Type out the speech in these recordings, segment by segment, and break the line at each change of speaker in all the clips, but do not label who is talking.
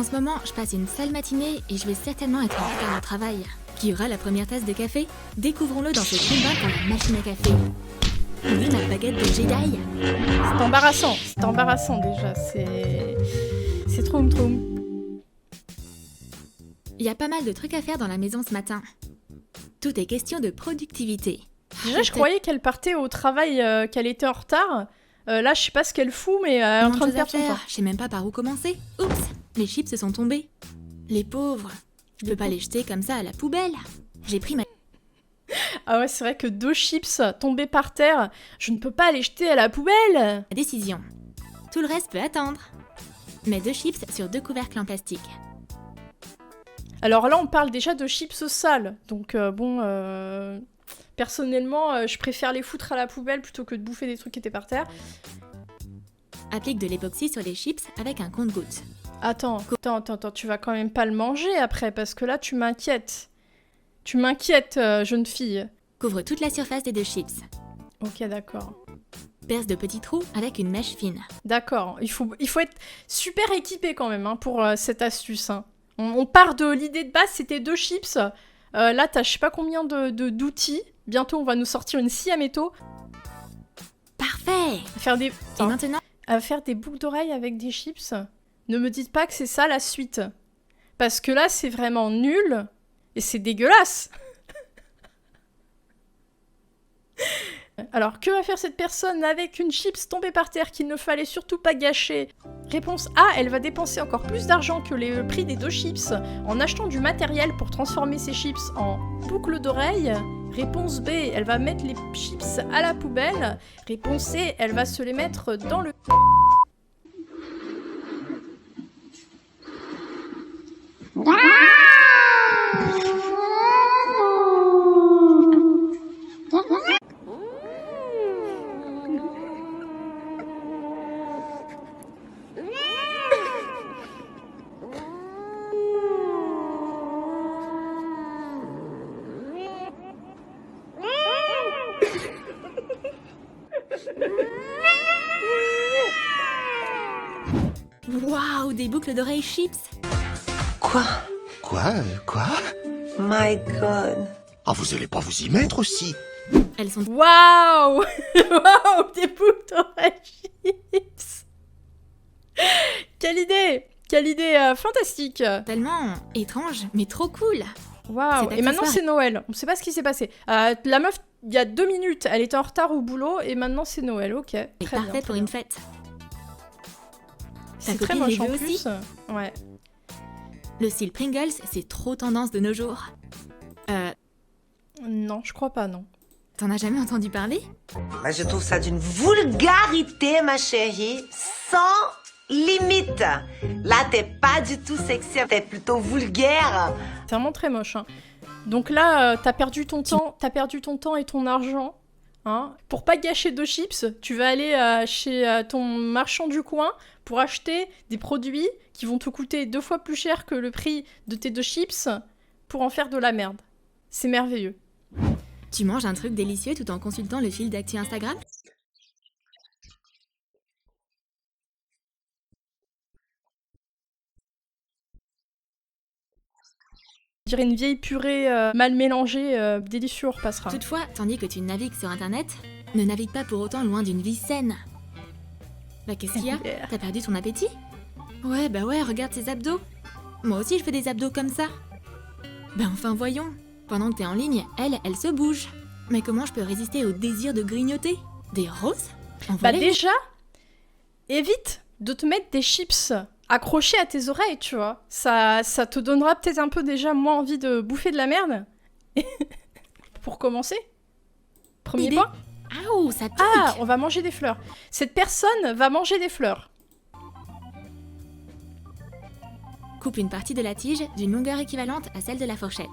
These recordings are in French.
En ce moment, je passe une sale matinée et je vais certainement être en retard au travail. Qui aura la première tasse de café? Découvrons-le dans ce combat pour la machine à café. Oui, ma baguette de Jedi.
C'est embarrassant déjà, c'est trop.
Il y a pas mal de trucs à faire dans la maison ce matin. Tout est question de productivité.
Déjà, je croyais qu'elle partait au travail, qu'elle était en retard. Là, je sais pas ce qu'elle fout, mais elle est en train de perdre son temps.
Je sais même pas par où commencer. Oups, mes chips sont tombés. Les pauvres. Je peux pas les jeter comme ça à la poubelle. J'ai pris ma...
Ah ouais, c'est vrai que 2 chips tombés par terre, je ne peux pas les jeter à la poubelle.
décision. Tout le reste peut attendre. Mets 2 chips sur 2 couvercles en plastique.
Alors là, on parle déjà de chips sales. Donc personnellement, je préfère les foutre à la poubelle plutôt que de bouffer des trucs qui étaient par terre.
Applique de l'époxy sur les chips avec un compte-gouttes.
Attends, tu vas quand même pas le manger après, parce que là, tu m'inquiètes. Tu m'inquiètes, jeune fille.
Couvre toute la surface des 2 chips.
Ok, d'accord.
Perce de petits trous avec une mèche fine.
D'accord, il faut être super équipé quand même pour cette astuce. Hein. On part de l'idée de base, c'était 2 chips. Là, t'as je sais pas combien d'outils. Bientôt, on va nous sortir une scie à métaux.
Parfait. Et maintenant,
à faire des boucles d'oreilles avec des chips. Ne me dites pas que c'est ça la suite. Parce que là, c'est vraiment nul. Et c'est dégueulasse. Alors, que va faire cette personne avec une chips tombée par terre qu'il ne fallait surtout pas gâcher? Réponse A, elle va dépenser encore plus d'argent que le prix des 2 chips en achetant du matériel pour transformer ses chips en boucles d'oreilles. Réponse B, elle va mettre les chips à la poubelle. Réponse C, elle va se les mettre dans le...
waouh, des boucles d'oreilles chips.
Quoi?
Quoi?
My God.
Ah, vous allez pas vous y mettre aussi?
Elles sont...
Waouh. Waouh, des boucles d'oreilles chips. Quelle idée fantastique.
tellement étranges, mais trop cool.
Waouh. Et maintenant, c'est Noël. On sait pas ce qui s'est passé. La meuf, il y a 2 minutes, elle était en retard au boulot, et maintenant, c'est Noël. Ok.
C'est parfait pour une fête.
C'est très moche en plus. Ouais.
Le style Pringles, c'est trop tendance de nos jours.
Non, je crois pas, non.
T'en as jamais entendu parler?
Mais je trouve ça d'une vulgarité, ma chérie, sans limite. Là, t'es pas du tout sexy, t'es plutôt vulgaire.
C'est vraiment très moche. Hein. Donc là, t'as perdu ton temps et ton argent. Hein. Pour pas gâcher 2 chips, tu vas aller chez ton marchand du coin pour acheter des produits qui vont te coûter 2 fois plus cher que le prix de tes 2 chips pour en faire de la merde. C'est merveilleux.
Tu manges un truc délicieux tout en consultant le fil d'actu Instagram?
Je dirais une vieille purée mal mélangée, délicieux, on repassera.
Toutefois, tandis que tu navigues sur internet, ne navigue pas pour autant loin d'une vie saine. Bah qu'est-ce qu'il y a? T'as perdu ton appétit? Ouais, regarde ces abdos. Moi aussi je fais des abdos comme ça. Bah enfin voyons. Pendant que t'es en ligne, elle se bouge. Mais comment je peux résister au désir de grignoter? Des roses?
Bah déjà, évite de te mettre des chips accrochés à tes oreilles, tu vois. Ça te donnera peut-être un peu déjà moins envie de bouffer de la merde. Pour commencer. Premier point.
Aouh, ça pique.
Ah, on va manger des fleurs. Cette personne va manger des fleurs.
Coupe une partie de la tige d'une longueur équivalente à celle de la fourchette.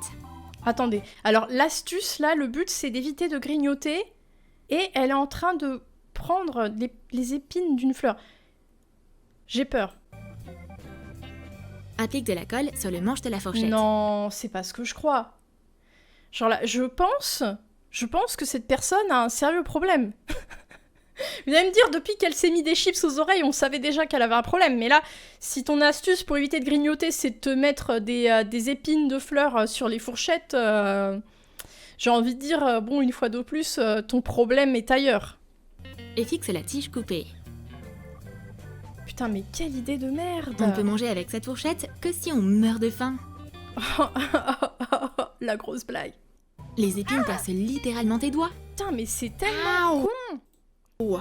Attendez, alors l'astuce là, le but c'est d'éviter de grignoter et elle est en train de prendre les épines d'une fleur. J'ai peur.
Applique de la colle sur le manche de la fourchette.
Non, c'est pas ce que je crois. Genre là, je pense que cette personne a un sérieux problème. Vous allez me dire, depuis qu'elle s'est mis des chips aux oreilles, on savait déjà qu'elle avait un problème. Mais là, si ton astuce pour éviter de grignoter, c'est de te mettre des épines de fleurs sur les fourchettes, j'ai envie de dire, bon, une fois de plus, ton problème est ailleurs.
Et fixe la tige coupée.
Putain, mais quelle idée de merde!
On ne peut manger avec cette fourchette que si on meurt de faim.
La grosse blague.
Les épines percent littéralement tes doigts.
Putain, mais c'est tellement con!
Oh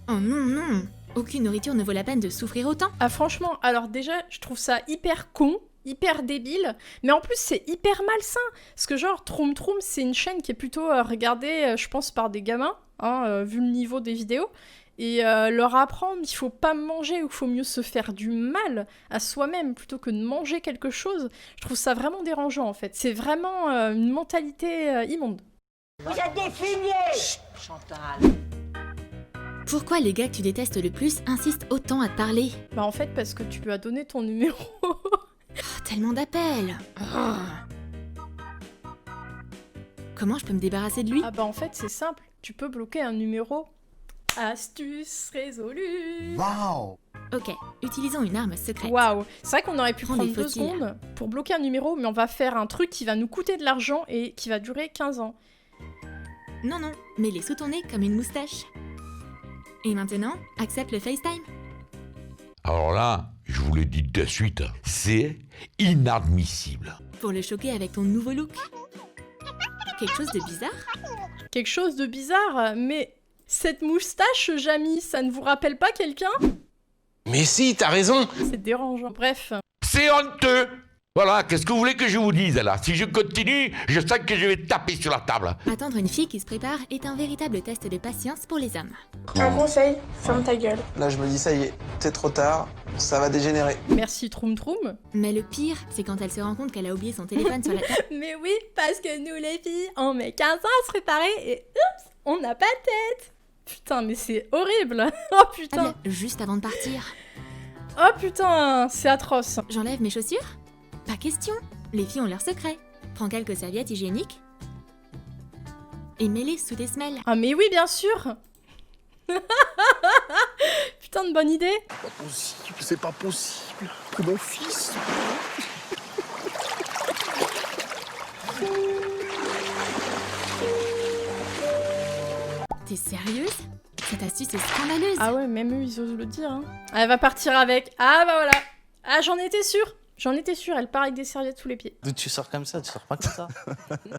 non, non. Aucune nourriture ne vaut la peine de souffrir autant.
Ah franchement, alors déjà, je trouve ça hyper con, hyper débile, mais en plus c'est hyper malsain. Parce que genre, Troum Troum, c'est une chaîne qui est plutôt regardée, je pense, par des gamins, hein, vu le niveau des vidéos. Et leur apprendre qu'il faut pas manger ou qu'il faut mieux se faire du mal à soi-même plutôt que de manger quelque chose, je trouve ça vraiment dérangeant en fait. C'est vraiment une mentalité immonde.
Vous êtes des fumiers! Chut, Chantal.
Pourquoi les gars que tu détestes le plus insistent autant à te parler?
Bah en fait parce que tu lui as donné ton numéro.
Tellement d'appels. Comment je peux me débarrasser de lui?
Ah bah en fait c'est simple, tu peux bloquer un numéro. Astuce résolue.
Waouh!
Ok, utilisons une arme secrète.
Waouh, c'est vrai qu'on aurait pu
Prends
prendre
des
2
faucilles.
secondes pour bloquer un numéro, mais on va faire un truc qui va nous coûter de l'argent et qui va durer 15 ans.
Non, non, mets-les sous ton nez comme une moustache. Et maintenant, accepte le FaceTime.
Alors là, je vous le dis de suite, c'est inadmissible.
Pour le choquer avec ton nouveau look. Quelque chose de bizarre?
Quelque chose de bizarre, mais cette moustache, Jamy, ça ne vous rappelle pas quelqu'un?
Mais si, t'as raison.
C'est dérangeant. Bref.
C'est honteux. Voilà, qu'est-ce que vous voulez que je vous dise là? Si je continue, je sens que je vais taper sur la table.
Attendre une fille qui se prépare est un véritable test de patience pour les hommes.
Un conseil, ferme ta gueule.
Là, je me dis, ça y est, c'est trop tard, ça va dégénérer.
Merci Troum Troum.
Mais le pire, c'est quand elle se rend compte qu'elle a oublié son téléphone sur la table.
Mais oui, parce que nous les filles, on met 15 ans à se préparer et oups, on n'a pas de tête. Putain, mais c'est horrible. Oh putain.
Juste avant de partir.
Oh putain, c'est atroce.
J'enlève mes chaussures? Pas question. Les filles ont leur secret. Prends quelques serviettes hygiéniques et mets-les sous tes semelles.
Ah mais oui, bien sûr. Putain de bonne idée.
C'est pas possible. Que mon fils.
T'es sérieuse? Cette astuce est scandaleuse.
Ah ouais, même eux, ils osent le dire. Hein. Elle va partir avec. Ah bah voilà. Ah, j'en étais sûre. J'en étais sûre, elle part avec des serviettes sous les pieds.
D'où tu sors comme ça? Tu sors pas comme ça.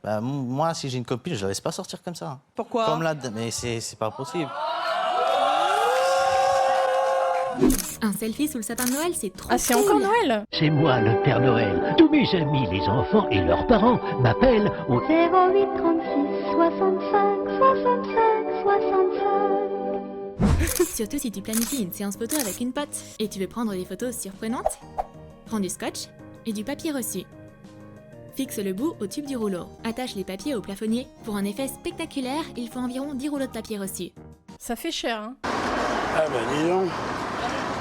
Bah, moi, si j'ai une copine, je la laisse pas sortir comme ça.
Pourquoi?
Comme là, mais c'est pas possible.
Un selfie sous le sapin de Noël, c'est trop
Ah, c'est
cool.
encore Noël?
C'est moi le Père Noël. Tous mes amis, les enfants et leurs parents m'appellent au
08 36 65 65 65.
Surtout si tu planifies une séance photo avec une pote et tu veux prendre des photos surprenantes. Prends du scotch et du papier reçu. Fixe le bout au tube du rouleau. Attache les papiers au plafonnier. Pour un effet spectaculaire, il faut environ 10 rouleaux de papier reçu.
Ça fait cher, hein.
Ah bah dis donc,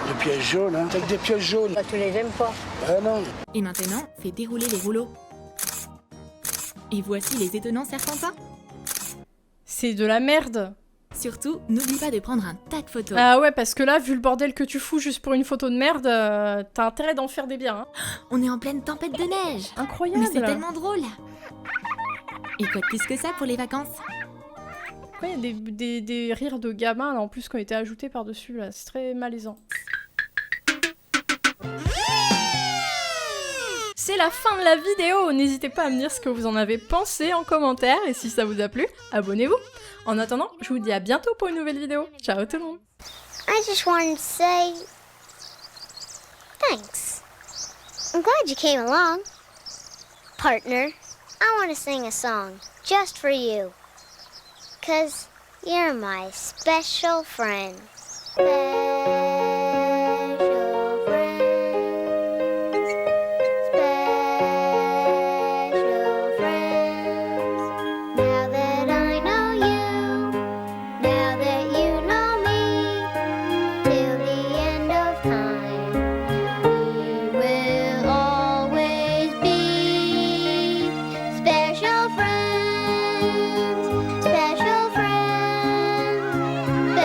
des pièces jaunes, hein. T'as que des pièces jaunes.
Bah, tu les aimes pas.
Ah non.
Et maintenant, fais dérouler les rouleaux. Et voici les étonnants serpentins.
C'est de la merde.
Surtout, n'oublie pas de prendre un tas de photos.
Ah ouais, parce que là, vu le bordel que tu fous juste pour une photo de merde, t'as intérêt d'en faire des biens. Hein.
On est en pleine tempête de neige.
Incroyable.
Mais c'est tellement drôle. Et quoi de plus que ça pour les vacances?
Pourquoi il y a des rires de gamins là, en plus qui ont été ajoutés par-dessus là? C'est très malaisant. C'est la fin de la vidéo. N'hésitez pas à me dire ce que vous en avez pensé en commentaire et si ça vous a plu, abonnez-vous. En attendant, je vous dis à bientôt pour une nouvelle vidéo. Ciao tout le monde.
I just wanted to say thanks. I'm glad you came along. Partner, I want to sing a song just for you. 'Cause you're my special friend.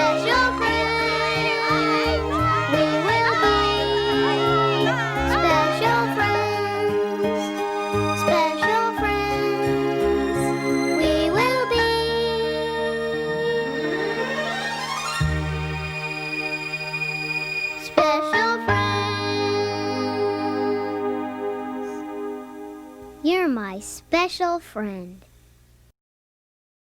Special special friend.